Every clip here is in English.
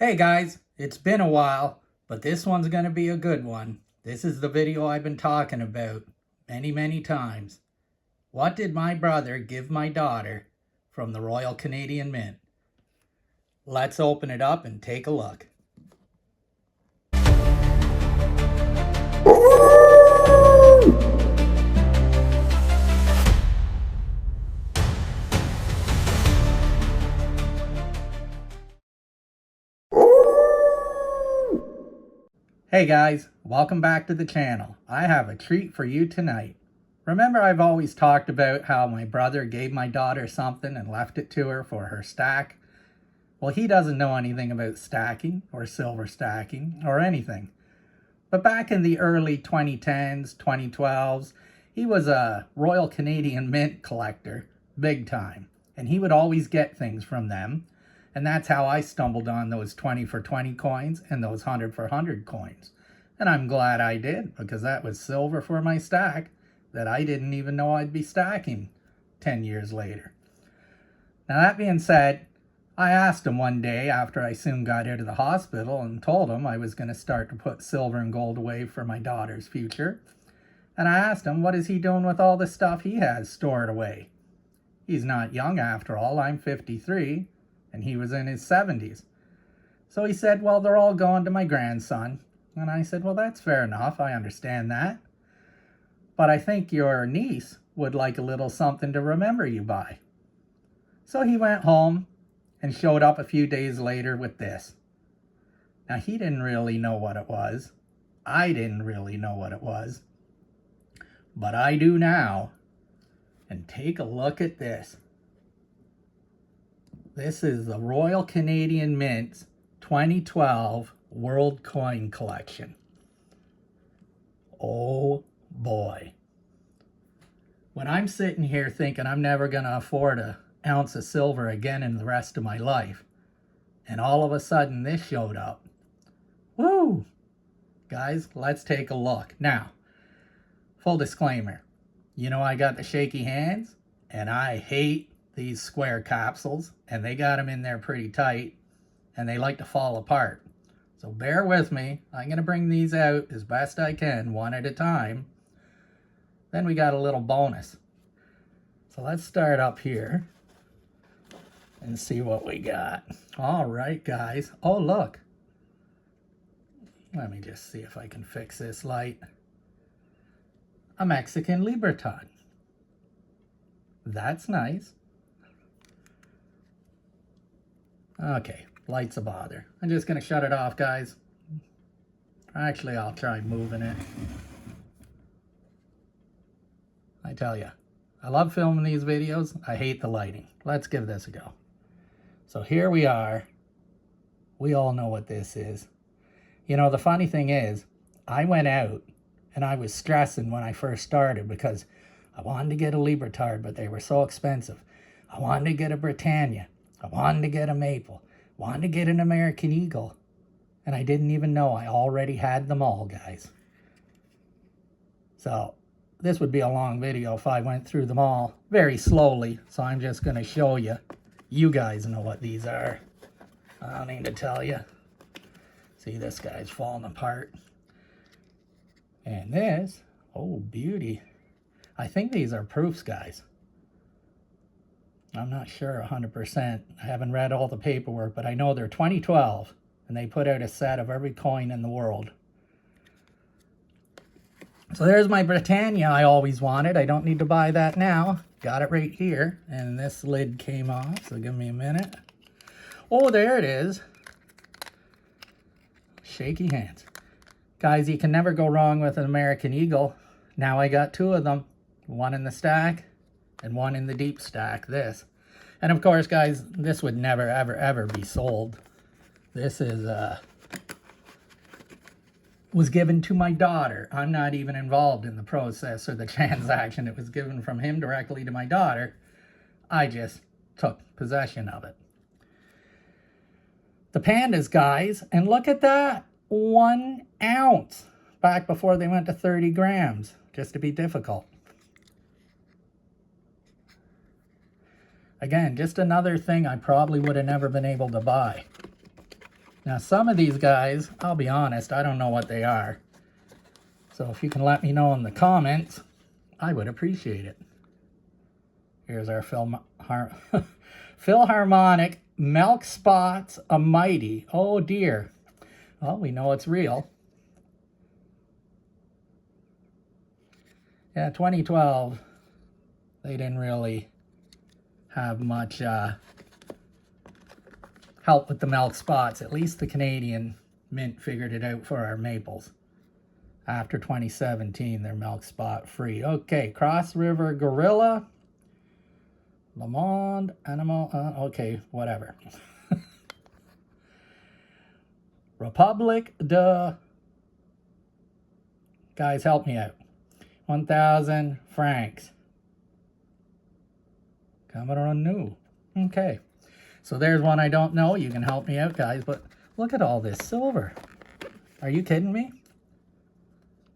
Hey guys, it's been a while, but this one's going to be a good one. This is the video I've been talking about many times. What did my brother give my daughter from the Royal Canadian Mint? Let's open it up and take a look. Hey guys, welcome back to the channel. I have a treat for you tonight. Remember I've always talked about how my brother gave my daughter something and left it to her for her stack? Well, he doesn't know anything about stacking or silver stacking or anything. But back in the early 2010s, 2012s, he was a Royal Canadian Mint collector, big time. And he would always get things from them. And that's how I stumbled on those 20 for 20 coins and those 100 for 100 coins. And I'm glad I did, because that was silver for my stack that I didn't even know I'd be stacking 10 years later. Now that being said, I asked him one day after I soon got out of the hospital and told him I was going to start to put silver and gold away for my daughter's future. And I asked him, what is he doing with all the stuff he has stored away? He's not young after all. I'm 53 and he was in his 70s. So he said, well, they're all going to my grandson. And I said, well, that's fair enough. I understand that. But I think your niece would like a little something to remember you by. So he went home and showed up a few days later with this. Now, he didn't really know what it was. I didn't really know what it was. But I do now. And take a look at this. This is the Royal Canadian Mint's 2012 World Coin Collection. Oh boy. When I'm sitting here thinking I'm never going to afford an ounce of silver again in the rest of my life, and all of a sudden this showed up. Woo! Guys, let's take a look. Now, full disclaimer, you know I got the shaky hands, and I hate these square capsules, and they got them in there pretty tight, and they like to fall apart. So bear with me. I'm going to bring these out as best I can, one at a time. Then we got a little bonus. So let's start up here and see what we got. All right, guys. Oh, look. Let me just see if I can fix this light. A Mexican Libertad. That's nice. Okay, light's a bother. I'm just going to shut it off, guys. Actually, I'll try moving it. I tell you, I love filming these videos. I hate the lighting. Let's give this a go. So here we are. We all know what this is. You know, the funny thing is, I went out and I was stressing when I first started because I wanted to get a Libertad, but they were so expensive. I wanted to get a Britannia. I wanted to get a Maple. Wanted to get an American Eagle. And I didn't even know I already had them all, guys. So this would be a long video if I went through them all very slowly. So I'm just going to show you. You guys know what these are. I don't need to tell you. See, this guy's falling apart. And this, oh, beauty. I think these are proofs, guys. I'm not sure 100%. I haven't read all the paperwork, but I know they're 2012, and they put out a set of every coin in the world. So there's my Britannia I always wanted. I don't need to buy that now. Got it right here, and this lid came off, so give me a minute. Oh, there it is. Shaky hands. Guys, you can never go wrong with an American Eagle. Now I got two of them. One in the stack and one in the deep stack, this. And of course, guys, this would never, ever be sold. This is, was given to my daughter. I'm not even involved in the process or the transaction. It was given from him directly to my daughter. I just took possession of it. The pandas, guys, and look at that. 1 ounce back before they went to 30 grams, just to be difficult. Again, just another thing I probably would have never been able to buy. Now some of these guys, I'll be honest, I don't know what they are. So if you can let me know in the comments, I would appreciate it. Here's our Philharmonic Milk Spots a Mighty. Oh dear. Well, we know it's real. Yeah, 2012. They didn't really have much help with the milk spots. At least the Canadian Mint figured it out for our maples. After 2017, they're milk spot free. Okay, Cross River Gorilla. Le Monde Animal. Okay, whatever. Republic de... Guys, help me out. 1,000 francs. Cameron new. Okay. So there's one I don't know. You can help me out, guys. But look at all this silver. Are you kidding me?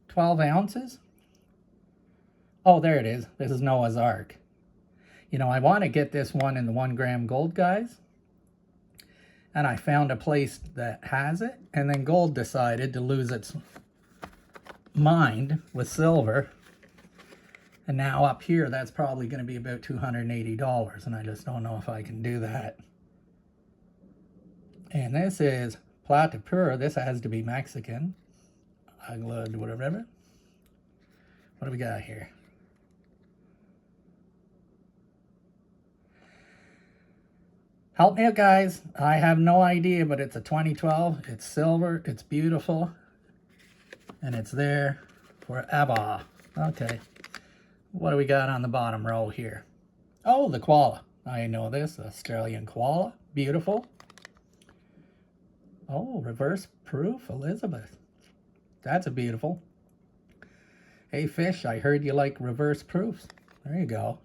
12 ounces? Oh, there it is. This is Noah's Ark. You know, I want to get this one in the 1 gram gold, guys. And I found a place that has it. And then gold decided to lose its mind with silver. And now up here, that's probably going to be about $280. And I just don't know if I can do that. And this is Plata Pura. This has to be Mexican. Whatever. What do we got here? Help me out, guys. I have no idea, but it's a 2012. It's silver. It's beautiful. And it's there forever. Okay. What do we got on the bottom row here? Oh, the koala. I know this. Australian koala. Beautiful. Oh, reverse proof, Elizabeth. That's a beautiful. Hey, Fish, I heard you like reverse proofs. There you go.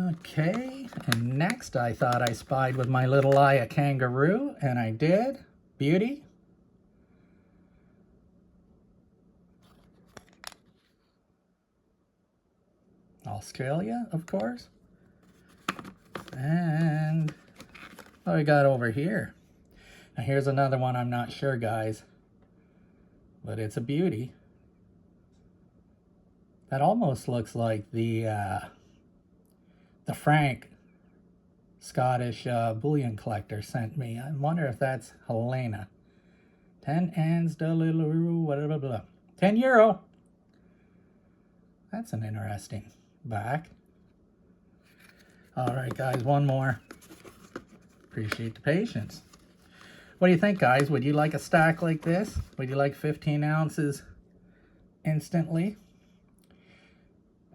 Okay, and next I thought I spied with my little eye a kangaroo, and I did. Beauty. Australia, of course. And what we got over here? Now here's another one I'm not sure, guys. But it's a beauty. That almost looks like the Frank Scottish bullion collector sent me. I wonder if that's Helena. 10 ands de l'euro, blah, blah. 10 euro. That's an interesting back. All right, guys, one more. Appreciate the patience. What do you think, guys? Would you like a stack like this? Would you like 15 ounces instantly?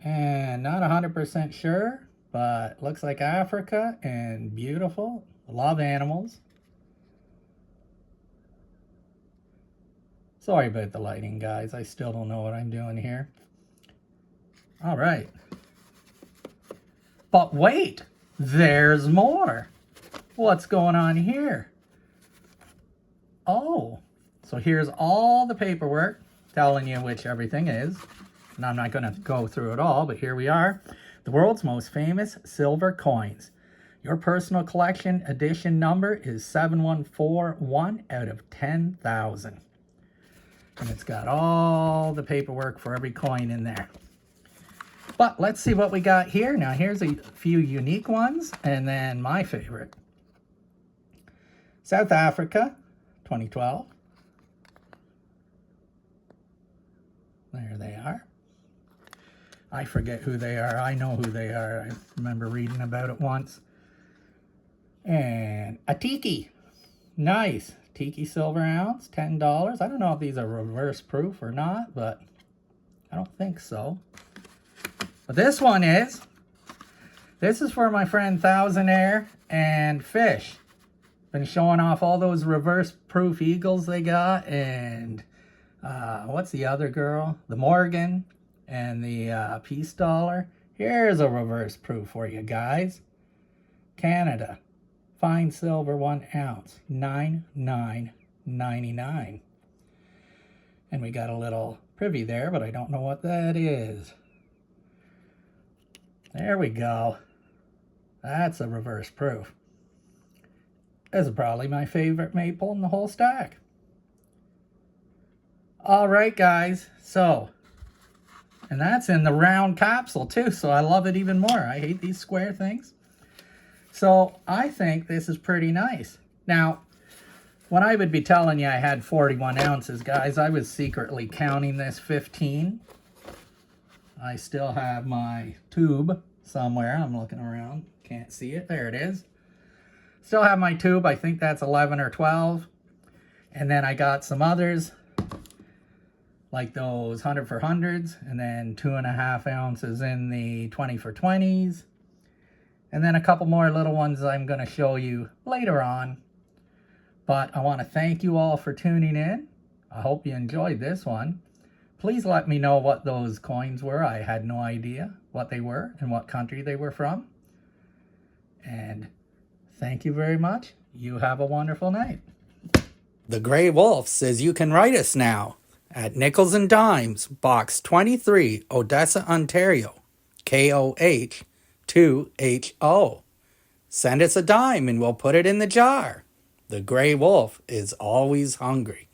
And not 100% sure, but looks like Africa and beautiful. Love animals. Sorry about the lighting, guys. I still don't know what I'm doing here. All right. But wait, there's more. What's going on here? Oh, so here's all the paperwork telling you which everything is. And I'm not going to go through it all, but here we are. The world's most famous silver coins. Your personal collection edition number is 7141 out of 10,000. And it's got all the paperwork for every coin in there. But let's see what we got here. Now here's a few unique ones, and then my favorite. South Africa, 2012. There they are. I forget who they are. I know who they are. I remember reading about it once. And a tiki. Nice. Tiki silver ounce, $10. I don't know if these are reverse proof or not, but I don't think so. But this one is. This is for my friend Thousandaire and Fish. Been showing off all those reverse proof eagles they got. And what's the other girl? The Morgan and the Peace Dollar. Here's a reverse proof for you guys. Canada. Fine silver 1 ounce. $99.99. And we got a little privy there, but I don't know what that is. There we go. That's a reverse proof. This is probably my favorite maple in the whole stack. All right, guys. So, and that's in the round capsule too, so I love it even more. I hate these square things. So I think this is pretty nice. Now, when I would be telling you I had 41 ounces, guys, I was secretly counting this 15. I still have my tube somewhere. I'm looking around. Can't see it. There it is. Still have my tube. I think that's 11 or 12. And then I got some others, like those 100 for 100s, and then 2.5 ounces in the 20 for 20s. And then a couple more little ones I'm going to show you later on. But I want to thank you all for tuning in. I hope you enjoyed this one. Please let me know what those coins were. I had no idea what they were and what country they were from. And thank you very much. You have a wonderful night. The Grey Wolf says you can write us now at Nickels and Dimes, Box 23, Odessa, Ontario, KOH 2HO. Send us a dime and we'll put it in the jar. The Grey Wolf is always hungry.